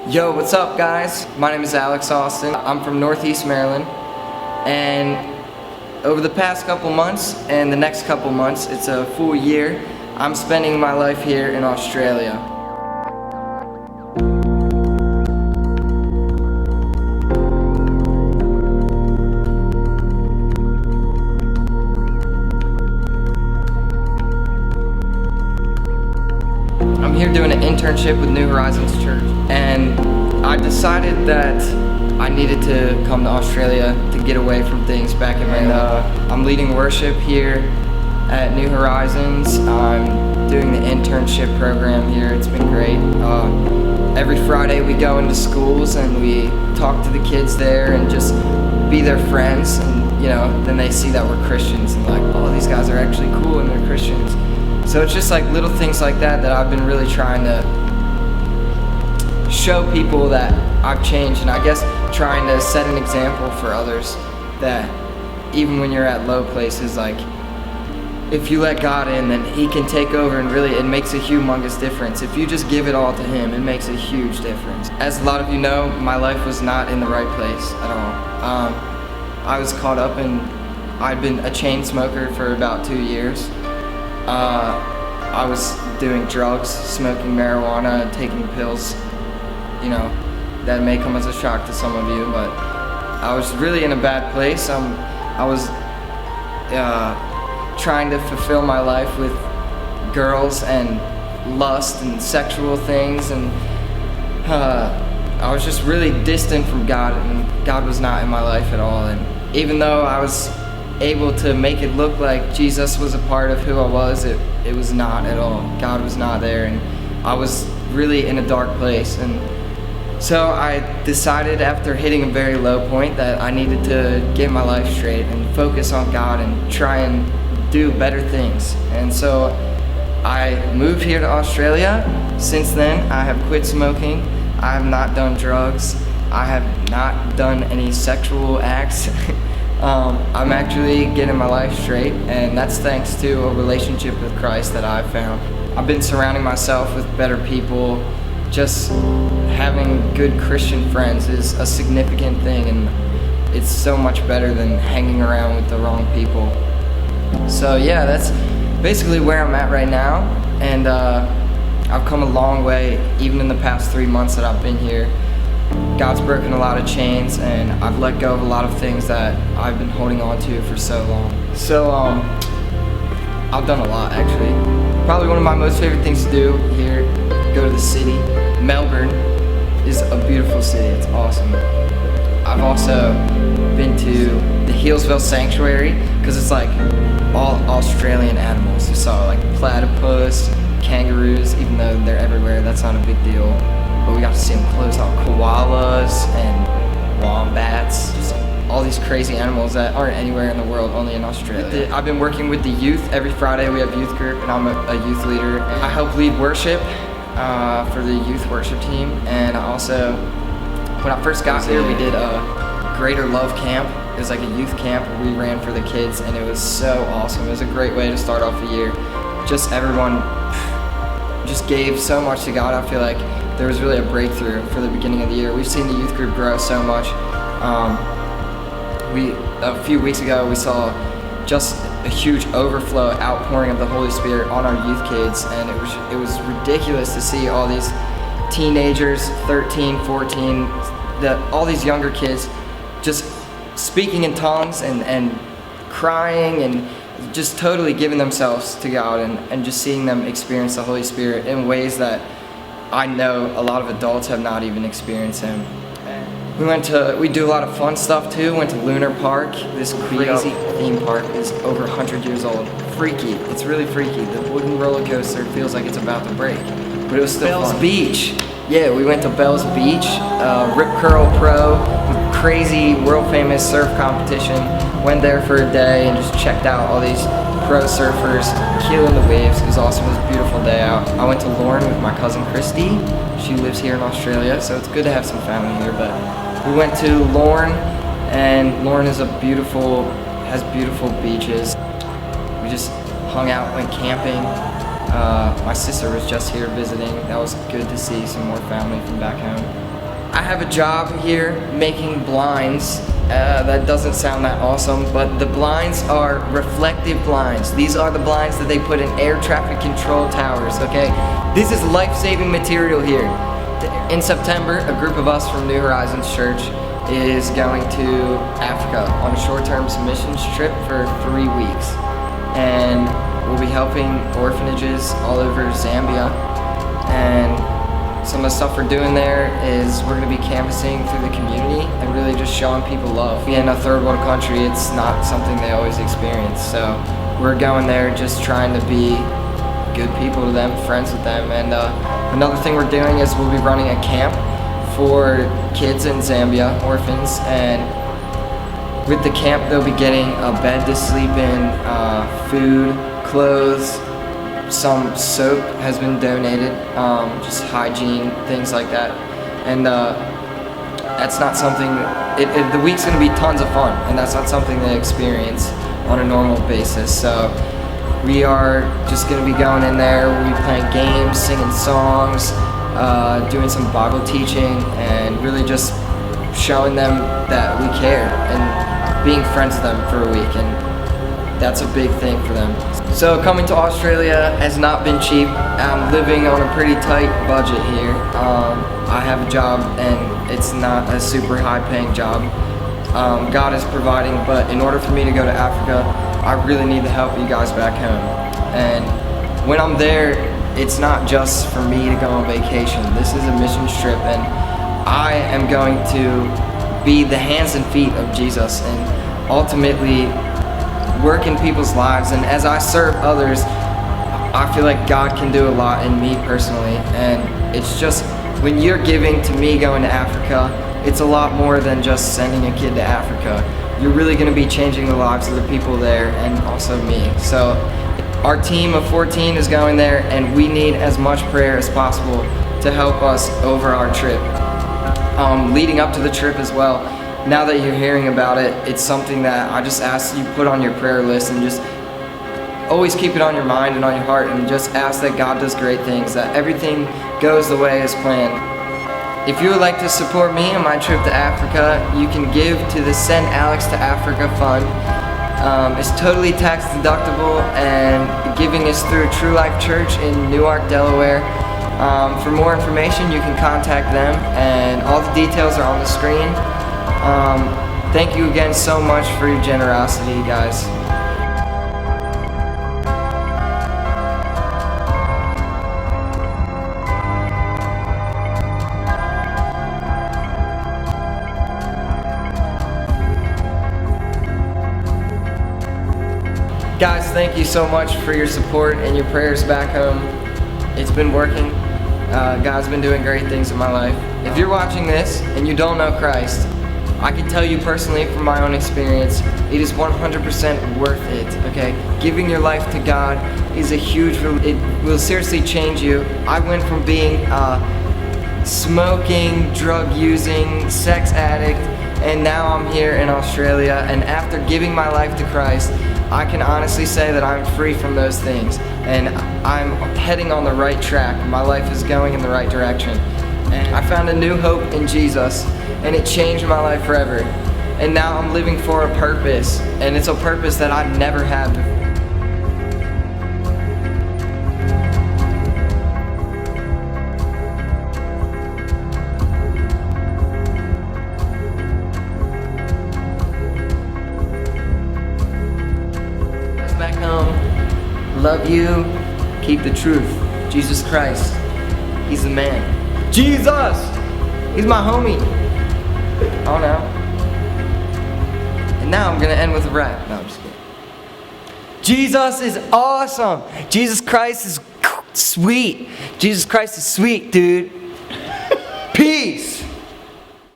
Yo, what's up guys? My name is Alex Austin. I'm from Northeast Maryland, and over the past couple months and the next couple months, it's a full year, I'm spending my life here in Australia. I'm here doing an internship with New Horizons Church, and I decided that I needed to come to Australia to get away from things back in Maryland. I'm leading worship here at New Horizons. I'm doing the internship program here. It's been great. Every Friday we go into schools and we talk to the kids there and just be their friends, and then they see that we're Christians and like, oh, these guys are actually cool and they're Christians. So it's just like little things like that I've been really trying to show people that I've changed, and I guess trying to set an example for others that even when you're at low places, like if you let God in, then He can take over, and really it makes a humongous difference. If you just give it all to Him, it makes a huge difference. As a lot of you know, my life was not in the right place at all. I was caught up in, I'd been a chain smoker for about 2 years. I was doing drugs, smoking marijuana, taking pills, that may come as a shock to some of you, but I was really in a bad place. I was trying to fulfill my life with girls and lust and sexual things, and I was just really distant from God, and God was not in my life at all. And even though I was able to make it look like Jesus was a part of who I was, it was not at all. God was not there, and I was really in a dark place. And so I decided, after hitting a very low point, that I needed to get my life straight and focus on God and try and do better things. And so I moved here to Australia. Since then, I have quit smoking. I have not done drugs. I have not done any sexual acts. I'm actually getting my life straight, and that's thanks to a relationship with Christ that I've found. I've been surrounding myself with better people. Just having good Christian friends is a significant thing, and it's so much better than hanging around with the wrong people. So yeah, that's basically where I'm at right now, and I've come a long way even in the past 3 months that I've been here. God's broken a lot of chains, and I've let go of a lot of things that I've been holding on to for so long. So I've done a lot, actually. Probably one of my most favorite things to do here, go to the city. Melbourne is a beautiful city. It's awesome. I've also been to the Healesville Sanctuary, because it's like all Australian animals. You saw like platypus, kangaroos, even though they're everywhere, that's not a big deal. But we got to see them close out, koalas and wombats, just all these crazy animals that aren't anywhere in the world, only in Australia. I've been working with the youth. Every Friday we have youth group, and I'm a youth leader. I help lead worship for the youth worship team, and I also, when I first got here, we did a Greater Love Camp. It was like a youth camp we ran for the kids, and it was so awesome. It was a great way to start off the year. Just everyone just gave so much to God. I feel like there was really a breakthrough for the beginning of the year. We've seen the youth group grow so much. A few weeks ago, we saw just a huge overflow, outpouring of the Holy Spirit on our youth kids, and it was ridiculous to see all these teenagers, 13, 14, all these younger kids just speaking in tongues and crying and just totally giving themselves to God, and just seeing them experience the Holy Spirit in ways that I know a lot of adults have not even experienced Him. We do a lot of fun stuff too. Went to Lunar Park. This crazy theme park is over 100 years old. Freaky. It's really freaky. The wooden roller coaster feels like it's about to break, but it was still fun. Bell's Beach. Yeah, we went to Bell's Beach. Rip Curl Pro, crazy world famous surf competition. Went there for a day and just checked out all these pro surfers killing the waves. It was awesome. It was a beautiful day out. I went to Lorne with my cousin Christy. She lives here in Australia, so it's good to have some family here. But we went to Lorne, and Lorne has beautiful beaches. We just hung out, went camping. My sister was just here visiting. That was good to see some more family from back home. I have a job here making blinds. That doesn't sound that awesome, but the blinds are reflective blinds. These are the blinds that they put in air traffic control towers, okay? This is life-saving material here. In September, a group of us from New Horizons Church is going to Africa on a short-term missions trip for 3 weeks. And we'll be helping orphanages all over Zambia. And some of the stuff we're doing there is we're going to be canvassing through the community and really just showing people love. In a third world country, it's not something they always experience. So we're going there just trying to be good people to them, friends with them. And another thing we're doing is we'll be running a camp for kids in Zambia, orphans. And with the camp, they'll be getting a bed to sleep in, food, clothes. Some soap has been donated, just hygiene, things like that. And that's not something, the week's gonna be tons of fun, and that's not something they experience on a normal basis. So we are just gonna be going in there, we'll be playing games, singing songs, doing some Bible teaching, and really just showing them that we care and being friends with them for a week. And that's a big thing for them. So coming to Australia has not been cheap. I'm living on a pretty tight budget here. I have a job and it's not a super high paying job. God is providing, but in order for me to go to Africa, I really need the help of you guys back home. And when I'm there, it's not just for me to go on vacation. This is a mission trip, and I am going to be the hands and feet of Jesus and ultimately work in people's lives. And as I serve others, I feel like God can do a lot in me personally. And it's just, when you're giving to me going to Africa, it's a lot more than just sending a kid to Africa. You're really going to be changing the lives of the people there and also me. So our team of 14 is going there, and we need as much prayer as possible to help us over our trip. Leading up to the trip as well, now that you're hearing about it, it's something that I just ask you put on your prayer list, and just always keep it on your mind and on your heart, and just ask that God does great things, that everything goes the way as planned. If you would like to support me on my trip to Africa, you can give to the Send Alex to Africa Fund. It's totally tax deductible, and giving is through TrueLife Church in Newark, Delaware. For more information, you can contact them, and all the details are on the screen. Thank you again so much for your generosity, guys. Guys, thank you so much for your support and your prayers back home. It's been working. God's been doing great things in my life. If you're watching this and you don't know Christ, I can tell you personally from my own experience, it is 100% worth it, okay? Giving your life to God is a huge, it will seriously change you. I went from being smoking, drug using, sex addict, and now I'm here in Australia, and after giving my life to Christ, I can honestly say that I'm free from those things, and I'm heading on the right track. My life is going in the right direction. And I found a new hope in Jesus, and it changed my life forever. And now I'm living for a purpose, and it's a purpose that I've never had before. Back home, love you, keep the truth. Jesus Christ, He's the man. Jesus! He's my homie. Oh no. And now I'm gonna end with a rap. No, I'm just kidding. Jesus is awesome. Jesus Christ is sweet. Jesus Christ is sweet, dude. Peace.